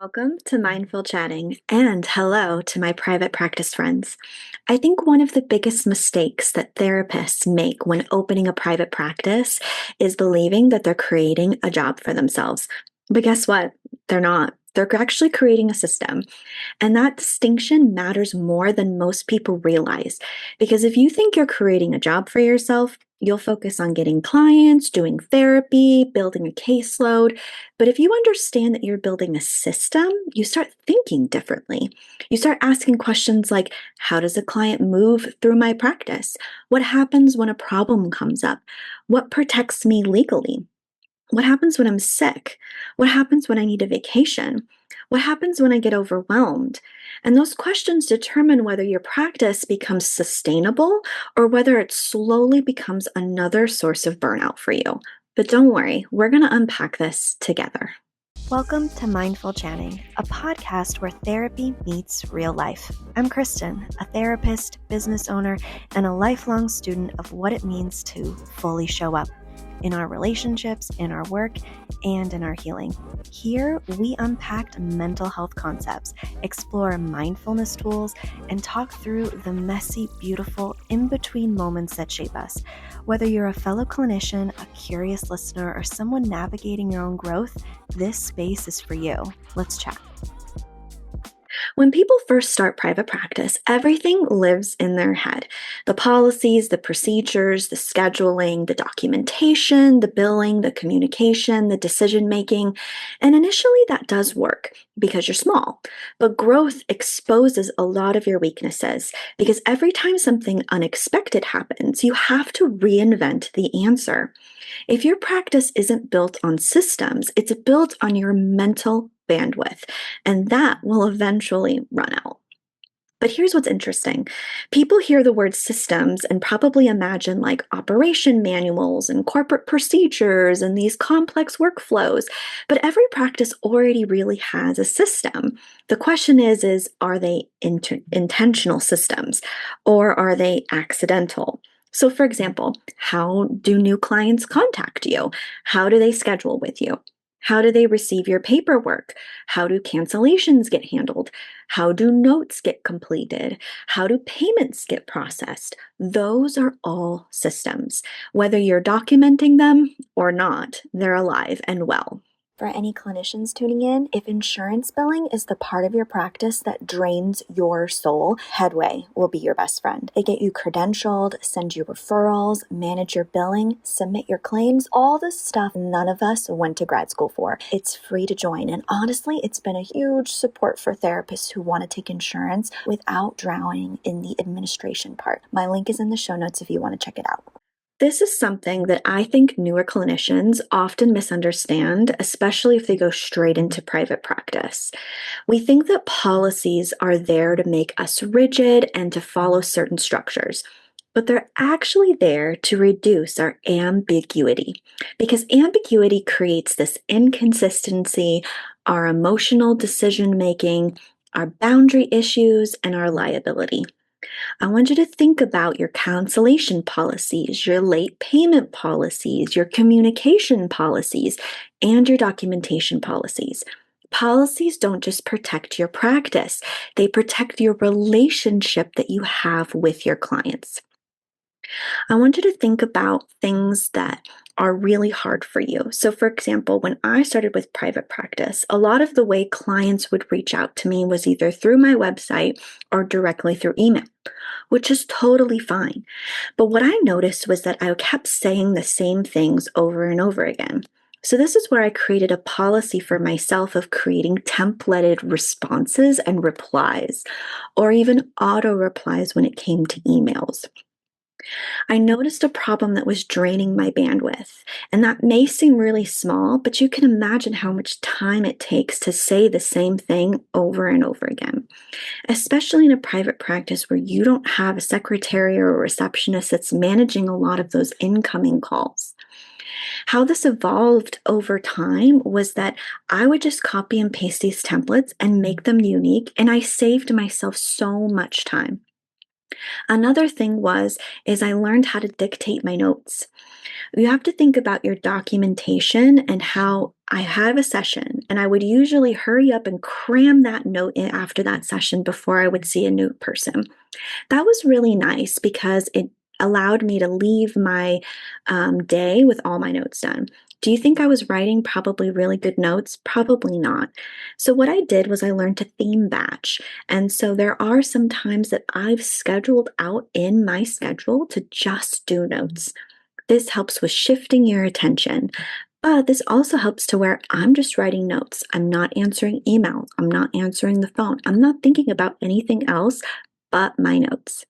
Welcome to Mindful Chatting, and hello to my private practice friends. I think one of the biggest mistakes that therapists make when opening a private practice is believing that they're creating a job for themselves. But guess what? They're not. They're actually creating a system. And that distinction matters more than most people realize. Because if you think you're creating a job for yourself, you'll focus on getting clients, doing therapy, building a caseload. But if you understand that you're building a system, you start thinking differently. You start asking questions like, how does a client move through my practice? What happens when a problem comes up? What protects me legally? What happens when I'm sick? What happens when I need a vacation? What happens when I get overwhelmed? And those questions determine whether your practice becomes sustainable or whether it slowly becomes another source of burnout for you. But don't worry, we're going to unpack this together. Welcome to Mindful Chatting, a podcast where therapy meets real life. I'm Kristen, a therapist, business owner, and a lifelong student of what it means to fully show up in our relationships, in our work, and in our healing. Here, we unpacked mental health concepts, explore mindfulness tools, and talk through the messy, beautiful, in-between moments that shape us. Whether you're a fellow clinician, a curious listener, or someone navigating your own growth, this space is for you. Let's chat. When people first start private practice, everything lives in their head. The policies, the procedures, the scheduling, the documentation, the billing, the communication, the decision making. And initially that does work because you're small. But growth exposes a lot of your weaknesses because every time something unexpected happens, you have to reinvent the answer. If your practice isn't built on systems, it's built on your mental bandwidth, and that will eventually run out. But here's what's interesting. People hear the word systems and probably imagine like operation manuals and corporate procedures and these complex workflows. But every practice already really has a system. The question is are they intentional systems or are they accidental? So, for example, how do new clients contact you? How do they schedule with you? How do they receive your paperwork? How do cancellations get handled? How do notes get completed? How do payments get processed? Those are all systems. Whether you're documenting them or not, they're alive and well. For any clinicians tuning in, if insurance billing is the part of your practice that drains your soul, Headway will be your best friend. They get you credentialed, send you referrals, manage your billing, submit your claims, all the stuff none of us went to grad school for. It's free to join, and honestly, it's been a huge support for therapists who want to take insurance without drowning in the administration part. My link is in the show notes if you want to check it out. This is something that I think newer clinicians often misunderstand, especially if they go straight into private practice. We think that policies are there to make us rigid and to follow certain structures, but they're actually there to reduce our ambiguity because ambiguity creates this inconsistency, our emotional decision making, our boundary issues, and our liability. I want you to think about your cancellation policies, your late payment policies, your communication policies, and your documentation policies. Policies don't just protect your practice, they protect your relationship that you have with your clients. I want you to think about things that are really hard for you. So, for example, when I started with private practice, a lot of the way clients would reach out to me was either through my website or directly through email, which is totally fine. But what I noticed was that I kept saying the same things over and over again. So, this is where I created a policy for myself of creating templated responses and replies, or even auto replies when it came to emails. I noticed a problem that was draining my bandwidth. And that may seem really small, but you can imagine how much time it takes to say the same thing over and over again, especially in a private practice where you don't have a secretary or a receptionist that's managing a lot of those incoming calls. How this evolved over time was that I would just copy and paste these templates and make them unique, and I saved myself so much time. Another thing is I learned how to dictate my notes. You have to think about your documentation and how I have a session, and I would usually hurry up and cram that note in after that session before I would see a new person. That was really nice because it allowed me to leave my day with all my notes done. Do you think I was writing probably really good notes? Probably not. So, what I did was I learned to theme batch. And so, there are some times that I've scheduled out in my schedule to just do notes. This helps with shifting your attention. But this also helps to where I'm just writing notes. I'm not answering email. I'm not answering the phone. I'm not thinking about anything else but my notes.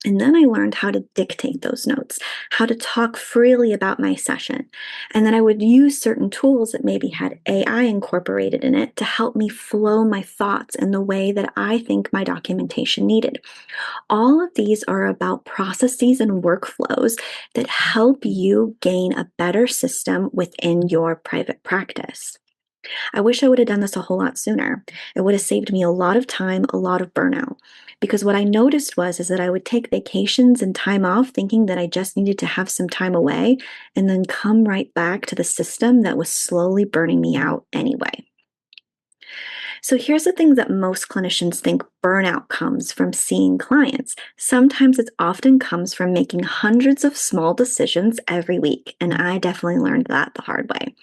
And then I learned how to dictate those notes, how to talk freely about my session. And then I would use certain tools that maybe had AI incorporated in it to help me flow my thoughts in the way that I think my documentation needed. All of these are about processes and workflows that help you gain a better system within your private practice. I wish I would have done this a whole lot sooner. It would have saved me a lot of time, a lot of burnout. Because what I noticed was is that I would take vacations and time off thinking that I just needed to have some time away and then come right back to the system that was slowly burning me out anyway. So here's the thing that most clinicians think burnout comes from seeing clients. Sometimes it often comes from making hundreds of small decisions every week, and I definitely learned that the hard way.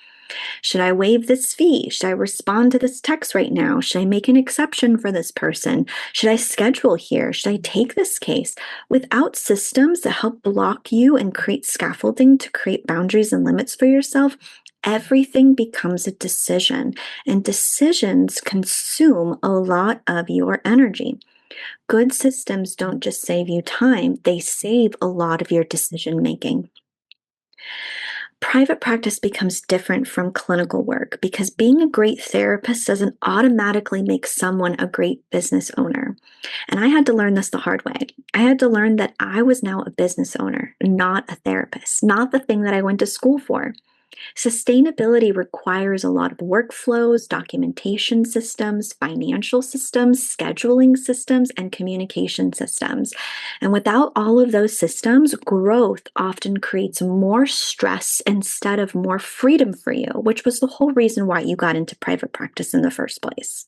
Should I waive this fee? Should I respond to this text right now? Should I make an exception for this person? Should I schedule here? Should I take this case? Without systems that help block you and create scaffolding to create boundaries and limits for yourself, everything becomes a decision, and decisions consume a lot of your energy. Good systems don't just save you time, they save a lot of your decision making. Private practice becomes different from clinical work because being a great therapist doesn't automatically make someone a great business owner. And I had to learn this the hard way. I had to learn that I was now a business owner, not a therapist, not the thing that I went to school for. Sustainability requires a lot of workflows, documentation systems, financial systems, scheduling systems, and communication systems. And without all of those systems, growth often creates more stress instead of more freedom for you, which was the whole reason why you got into private practice in the first place.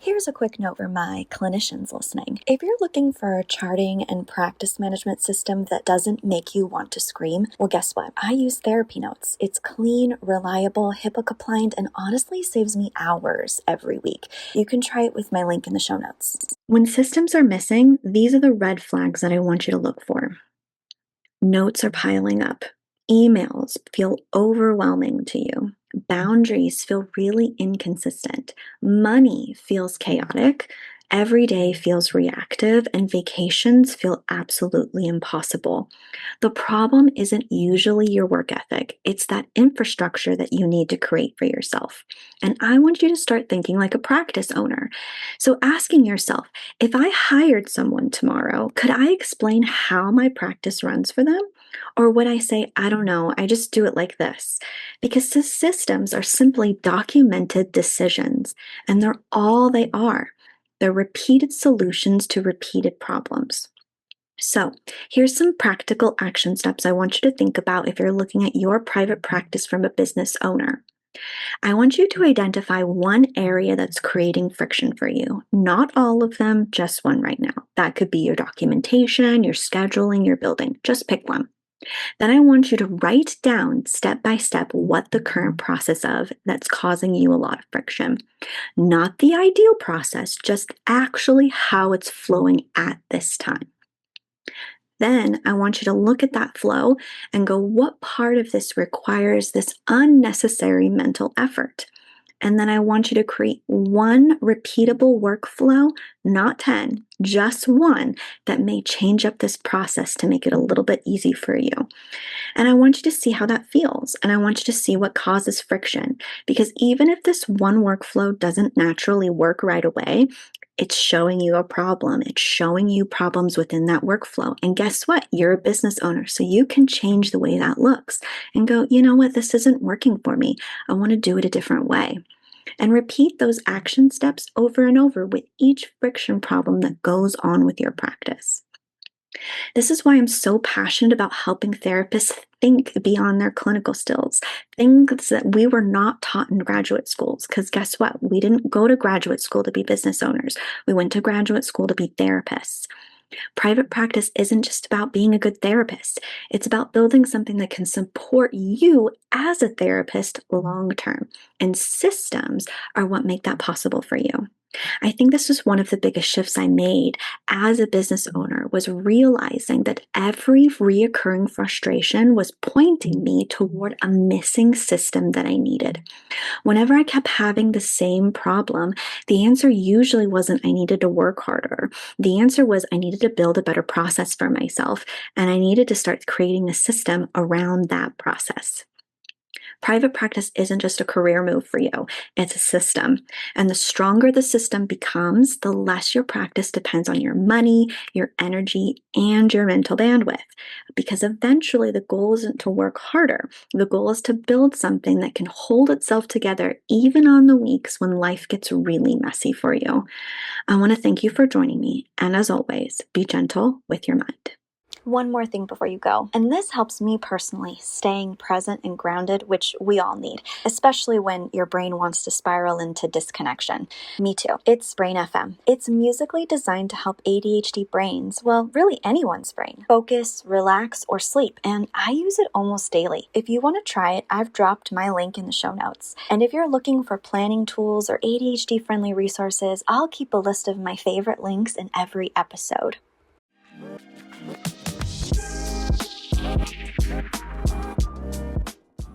Here's a quick note for my clinicians listening. If you're looking for a charting and practice management system that doesn't make you want to scream, well, guess what? I use TherapyNotes. It's clean, reliable, HIPAA compliant, and honestly saves me hours every week. You can try it with my link in the show notes. When systems are missing, these are the red flags that I want you to look for. Notes are piling up. Emails feel overwhelming to you. Boundaries feel really inconsistent. Money feels chaotic. Every day feels reactive, and vacations feel absolutely impossible. The problem isn't usually your work ethic, it's that infrastructure that you need to create for yourself. And I want you to start thinking like a practice owner. So, asking yourself, if I hired someone tomorrow, could I explain how my practice runs for them? Or would I say, I don't know, I just do it like this? Because the systems are simply documented decisions, and they're all they are. They're repeated solutions to repeated problems. So, here's some practical action steps I want you to think about if you're looking at your private practice from a business owner. I want you to identify one area that's creating friction for you. Not all of them, just one right now. That could be your documentation, your scheduling, your building. Just pick one. Then I want you to write down step by step what the current process of that's causing you a lot of friction. Not the ideal process, just actually how it's flowing at this time. Then I want you to look at that flow and go, what part of this requires this unnecessary mental effort? And then I want you to create one repeatable workflow, not 10, just one that may change up this process to make it a little bit easy for you. And I want you to see how that feels. And I want you to see what causes friction. Because even if this one workflow doesn't naturally work right away, it's showing you a problem. It's showing you problems within that workflow. And guess what? You're a business owner, so you can change the way that looks and go, you know what? This isn't working for me. I want to do it a different way. And repeat those action steps over and over with each friction problem that goes on with your practice. This is why I'm so passionate about helping therapists think beyond their clinical skills, things that we were not taught in graduate schools. Because guess what? We didn't go to graduate school to be business owners, we went to graduate school to be therapists. Private practice isn't just about being a good therapist, it's about building something that can support you as a therapist long term. And systems are what make that possible for you. I think this was one of the biggest shifts I made as a business owner was realizing that every reoccurring frustration was pointing me toward a missing system that I needed. Whenever I kept having the same problem, the answer usually wasn't I needed to work harder. The answer was I needed to build a better process for myself, and I needed to start creating a system around that process. Private practice isn't just a career move for you, it's a system. And the stronger the system becomes, the less your practice depends on your money, your energy, and your mental bandwidth. Because eventually the goal isn't to work harder. The goal is to build something that can hold itself together even on the weeks when life gets really messy for you. I want to thank you for joining me. And as always, be gentle with your mind. One more thing before you go, and this helps me personally, staying present and grounded, which we all need, especially when your brain wants to spiral into disconnection. Me too. It's Brain FM. It's musically designed to help ADHD brains, well, really anyone's brain, focus, relax, or sleep, and I use it almost daily. If you want to try it, I've dropped my link in the show notes. And if you're looking for planning tools or ADHD-friendly resources, I'll keep a list of my favorite links in every episode.